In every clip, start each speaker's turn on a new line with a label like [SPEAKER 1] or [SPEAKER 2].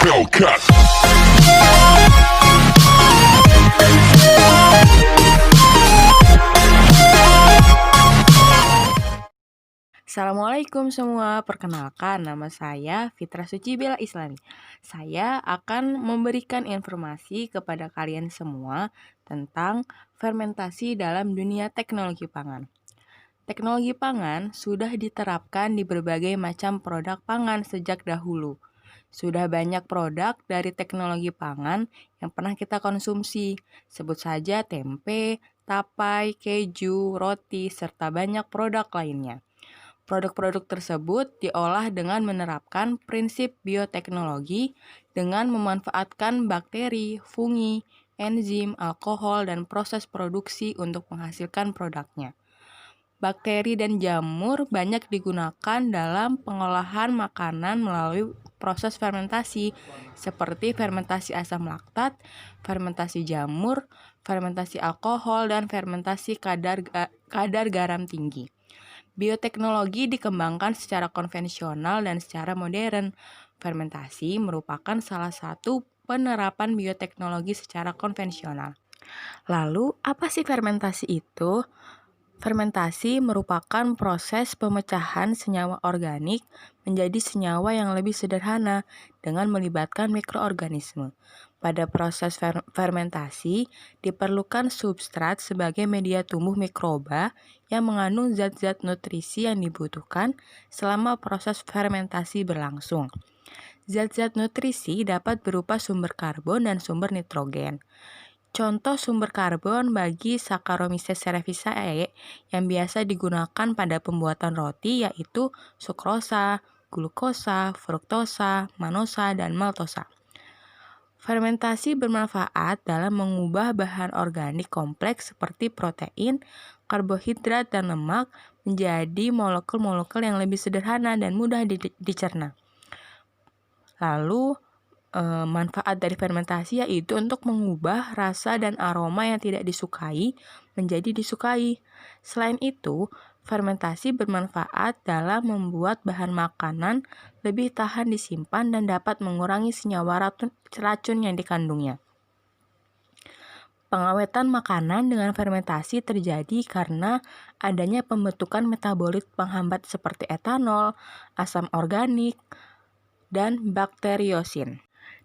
[SPEAKER 1] Hellcat.
[SPEAKER 2] Assalamualaikum semua, perkenalkan nama saya Fitra Suci Bella Islami. Saya akan memberikan informasi kepada kalian semua tentang fermentasi dalam dunia teknologi pangan. Teknologi pangan sudah diterapkan di berbagai macam produk pangan sejak dahulu. Sudah banyak produk dari teknologi pangan yang pernah kita konsumsi, sebut saja tempe, tapai, keju, roti, serta banyak produk lainnya. Produk-produk tersebut diolah dengan menerapkan prinsip bioteknologi dengan memanfaatkan bakteri, fungi, enzim, alkohol, dan proses produksi untuk menghasilkan produknya. Bakteri dan jamur banyak digunakan dalam pengolahan makanan melalui proses fermentasi, seperti fermentasi asam laktat, fermentasi jamur, fermentasi alkohol, dan fermentasi kadar garam tinggi. Bioteknologi dikembangkan secara konvensional dan secara modern. Fermentasi merupakan salah satu penerapan bioteknologi secara konvensional. Lalu, apa sih fermentasi itu? Fermentasi merupakan proses pemecahan senyawa organik menjadi senyawa yang lebih sederhana dengan melibatkan mikroorganisme. Pada proses fermentasi, diperlukan substrat sebagai media tumbuh mikroba yang mengandung zat-zat nutrisi yang dibutuhkan selama proses fermentasi berlangsung. Zat-zat nutrisi dapat berupa sumber karbon dan sumber nitrogen. Contoh sumber karbon bagi Saccharomyces cerevisiae yang biasa digunakan pada pembuatan roti yaitu sukrosa, glukosa, fruktosa, manosa, dan maltosa. Fermentasi bermanfaat dalam mengubah bahan organik kompleks seperti protein, karbohidrat, dan lemak menjadi molekul-molekul yang lebih sederhana dan mudah dicerna. Lalu, manfaat dari fermentasi yaitu untuk mengubah rasa dan aroma yang tidak disukai menjadi disukai. Selain itu, fermentasi bermanfaat dalam membuat bahan makanan lebih tahan disimpan dan dapat mengurangi senyawa racun yang dikandungnya. Pengawetan makanan dengan fermentasi terjadi karena adanya pembentukan metabolit penghambat seperti etanol, asam organik, dan bakteriosin.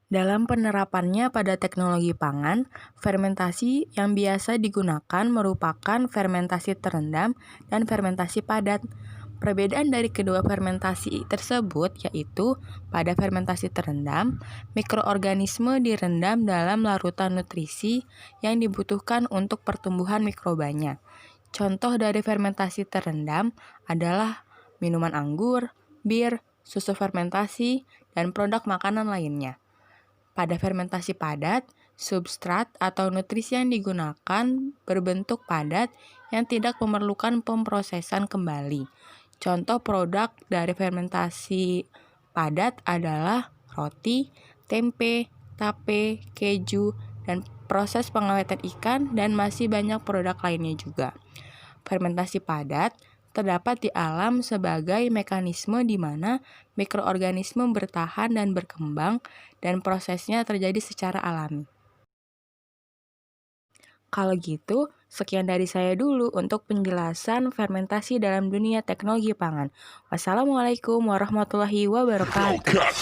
[SPEAKER 2] Dalam penerapannya pada teknologi pangan, fermentasi yang biasa digunakan merupakan fermentasi terendam dan fermentasi padat. Perbedaan dari kedua fermentasi tersebut yaitu pada fermentasi terendam, mikroorganisme direndam dalam larutan nutrisi yang dibutuhkan untuk pertumbuhan mikrobanya. Contoh dari fermentasi terendam adalah minuman anggur, bir, susu fermentasi, dan produk makanan lainnya. Pada fermentasi padat, substrat atau nutrisi yang digunakan berbentuk padat yang tidak memerlukan pemrosesan kembali. Contoh produk dari fermentasi padat adalah roti, tempe, tape, keju, dan proses pengawetan ikan, dan masih banyak produk lainnya juga. Fermentasi padat terdapat di alam sebagai mekanisme di mana mikroorganisme bertahan dan berkembang dan prosesnya terjadi secara alami. Kalau gitu, sekian dari saya dulu untuk penjelasan fermentasi dalam dunia teknologi pangan. Wassalamualaikum warahmatullahi wabarakatuh.
[SPEAKER 1] Hellcat.